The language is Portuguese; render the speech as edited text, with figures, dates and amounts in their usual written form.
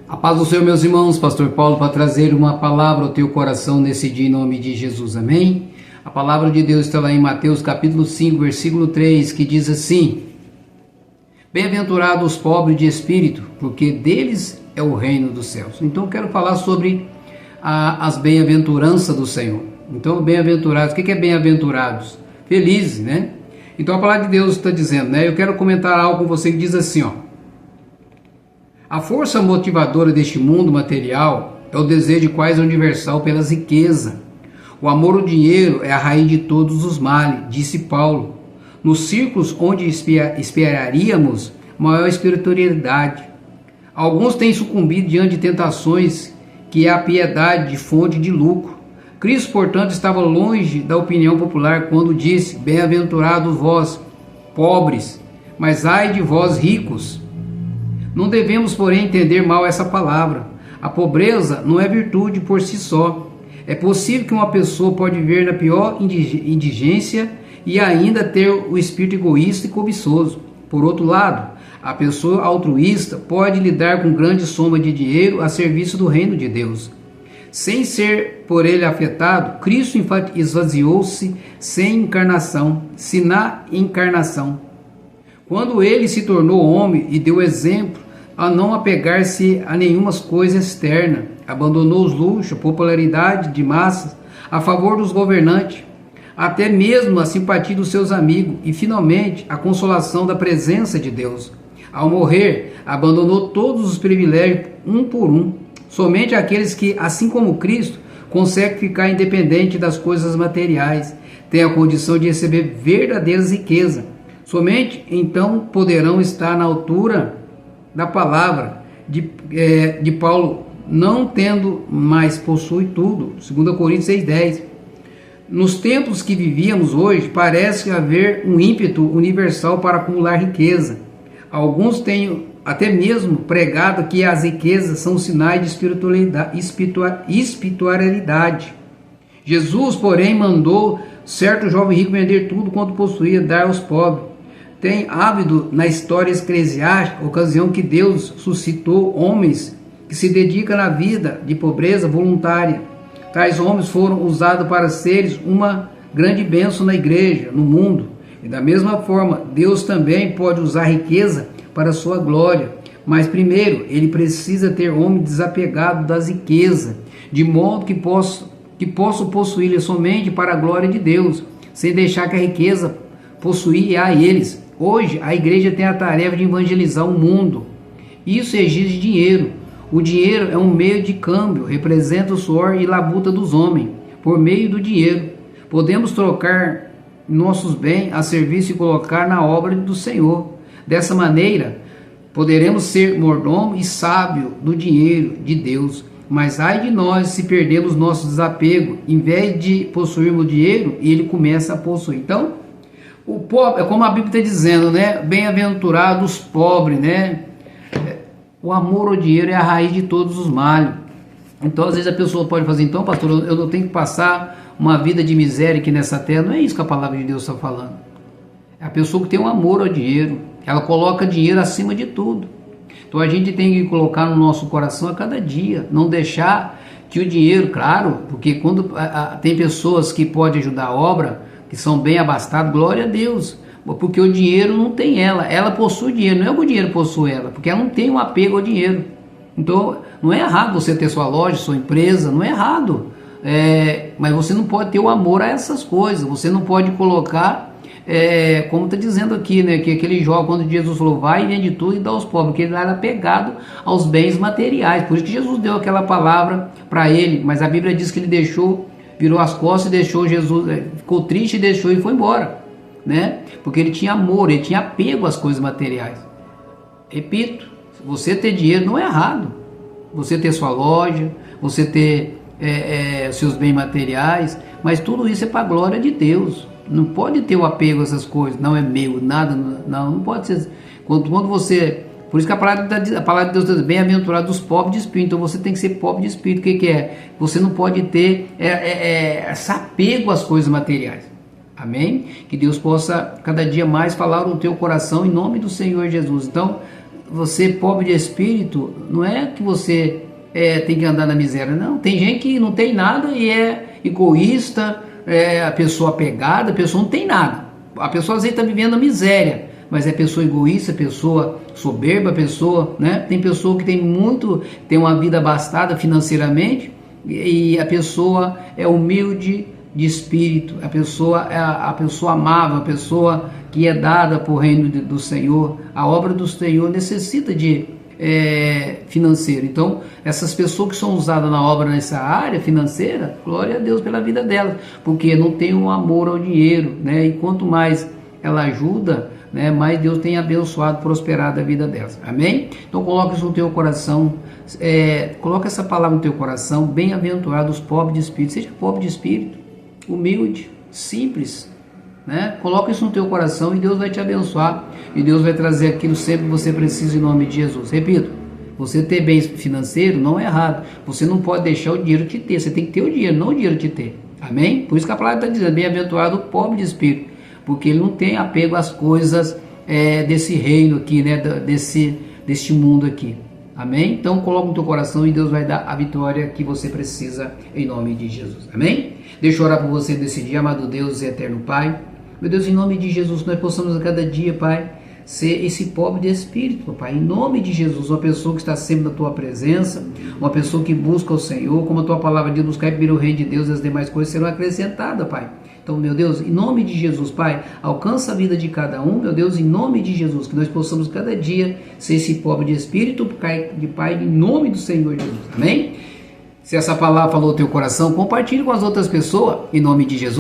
A paz do Senhor, meus irmãos, Pastor Paulo, para trazer uma palavra ao teu coração nesse dia em nome de Jesus, amém? A palavra de Deus está lá em Mateus capítulo 5, versículo 3, que diz assim: Bem-aventurados os pobres de espírito, porque deles é o reino dos céus. Então eu quero falar sobre as bem-aventuranças do Senhor. Então, bem-aventurados, o que é bem-aventurados? Felizes, né? Então a palavra de Deus está dizendo, né? Eu quero comentar algo com você que diz assim, ó. A força motivadora deste mundo material é o desejo quase universal pela riqueza. O amor ao dinheiro é a raiz de todos os males, disse Paulo. Nos círculos onde esperaríamos maior espiritualidade. Alguns têm sucumbido diante de tentações que é a piedade de fonte de lucro. Cristo, portanto, estava longe da opinião popular quando disse: Bem-aventurados vós, pobres, mas ai de vós, ricos. Não devemos, porém, entender mal essa palavra. A pobreza não é virtude por si só. É possível que uma pessoa pode viver na pior indigência e ainda ter o espírito egoísta e cobiçoso. Por outro lado, a pessoa altruísta pode lidar com grande soma de dinheiro a serviço do reino de Deus. Sem ser por ele afetado, Cristo esvaziou-se sem encarnação, se na encarnação. Quando ele se tornou homem e deu exemplo a não apegar-se a nenhuma coisa externa, abandonou os luxos, a popularidade de massas a favor dos governantes, até mesmo a simpatia dos seus amigos e, finalmente, a consolação da presença de Deus. Ao morrer, abandonou todos os privilégios, um por um. Somente aqueles que, assim como Cristo, conseguem ficar independente das coisas materiais, têm a condição de receber verdadeiras riquezas. Somente então poderão estar na altura da palavra de Paulo, não tendo mais possui tudo, 2 Coríntios 6,10. Nos tempos que vivíamos hoje, parece haver um ímpeto universal para acumular riqueza. Alguns têm até mesmo pregado que as riquezas são sinais de espiritualidade. Jesus, porém, mandou certo jovem rico vender tudo quanto possuía, dar aos pobres. Tem hábito na história eclesiástica, ocasião que Deus suscitou homens que se dedicam na vida de pobreza voluntária. Tais homens foram usados para seres uma grande bênção na igreja, no mundo. E da mesma forma, Deus também pode usar a riqueza para a sua glória. Mas primeiro, ele precisa ter homem desapegado das riquezas, de modo que possa possuí-la somente para a glória de Deus, sem deixar que a riqueza possuir a eles. Hoje, a igreja tem a tarefa de evangelizar o mundo. Isso exige dinheiro. O dinheiro é um meio de câmbio, representa o suor e labuta dos homens. Por meio do dinheiro, podemos trocar nossos bens a serviço e colocar na obra do Senhor. Dessa maneira, poderemos ser mordomo e sábio do dinheiro de Deus. Mas ai de nós se perdemos nosso desapego. Em vez de possuirmos o dinheiro, ele começa a possuir. Então, o pobre, é como a Bíblia está dizendo, né? Bem-aventurados os pobres, né? O amor ao dinheiro é a raiz de todos os males. Então, às vezes a pessoa pode fazer, então, pastor, eu não tenho que passar uma vida de miséria aqui nessa terra. Não é isso que a palavra de Deus está falando. É a pessoa que tem um amor ao dinheiro. Ela coloca dinheiro acima de tudo. Então, a gente tem que colocar no nosso coração a cada dia. Não deixar que o dinheiro, claro, porque quando tem pessoas que podem ajudar a obra, que são bem abastados, glória a Deus, porque o dinheiro não tem ela possui dinheiro, não é que o dinheiro possui ela, porque ela não tem um apego ao dinheiro. Então, não é errado você ter sua loja, sua empresa, não é errado, mas você não pode ter o amor a essas coisas, você não pode colocar, como está dizendo aqui, né, que aquele jovem, quando Jesus falou, vai e vende tudo e dá aos pobres, porque ele era apegado aos bens materiais, por isso que Jesus deu aquela palavra para ele, mas a Bíblia diz que ele virou as costas e deixou Jesus, ficou triste e deixou e foi embora, né? Porque ele tinha amor, ele tinha apego às coisas materiais. Repito, você ter dinheiro não é errado, você ter sua loja, você ter seus bens materiais, mas tudo isso é para a glória de Deus. Não pode ter o apego a essas coisas, não é meu, nada, não pode ser. Quando você... Por isso que a palavra de Deus diz, bem-aventurado dos pobres de espírito. Então você tem que ser pobre de espírito. O que é? Você não pode ter esse apego às coisas materiais. Amém? Que Deus possa cada dia mais falar no teu coração em nome do Senhor Jesus. Então, você pobre de espírito, não é que você tem que andar na miséria, não. Tem gente que não tem nada e é egoísta, a pessoa apegada, a pessoa não tem nada. A pessoa às vezes está vivendo a miséria, mas é pessoa egoísta, pessoa soberba, pessoa, né? Tem pessoa que tem uma vida abastada financeiramente e a pessoa é humilde de espírito, a pessoa amável, a pessoa que é dada por reino do Senhor. A obra do Senhor necessita de financeiro. Então, essas pessoas que são usadas na obra nessa área financeira, glória a Deus pela vida delas, porque não tem um amor ao dinheiro, né? E quanto mais ela ajuda, né, mais Deus tem abençoado, prosperado a vida delas. Amém? Então coloca isso no teu coração, coloca essa palavra no teu coração: bem-aventurados os pobres de espírito. Seja pobre de espírito, humilde, simples, né? Coloca isso no teu coração e Deus vai te abençoar, e Deus vai trazer aquilo sempre que você precisa, em nome de Jesus. Repito, você ter bens financeiros não é errado, você não pode deixar o dinheiro te ter, você tem que ter o dinheiro, não o dinheiro te ter. Amém? Por isso que a palavra está dizendo: bem-aventurado o pobre de espírito, porque ele não tem apego às coisas desse reino aqui, né? Deste mundo aqui. Amém? Então coloca no teu coração e Deus vai dar a vitória que você precisa, em nome de Jesus. Amém? Deixa eu orar por você nesse dia, amado Deus e eterno Pai. Meu Deus, em nome de Jesus, nós possamos a cada dia, Pai, ser esse pobre de espírito, Pai, em nome de Jesus, uma pessoa que está sempre na Tua presença, uma pessoa que busca o Senhor, como a Tua palavra diz: buscar primeiro o reino de Deus e as demais coisas serão acrescentadas, Pai. Então, meu Deus, em nome de Jesus, Pai, alcança a vida de cada um, meu Deus, em nome de Jesus, que nós possamos cada dia ser esse pobre de espírito, Pai, em nome do Senhor Jesus. Amém? Se essa palavra falou ao teu coração, compartilhe com as outras pessoas, em nome de Jesus.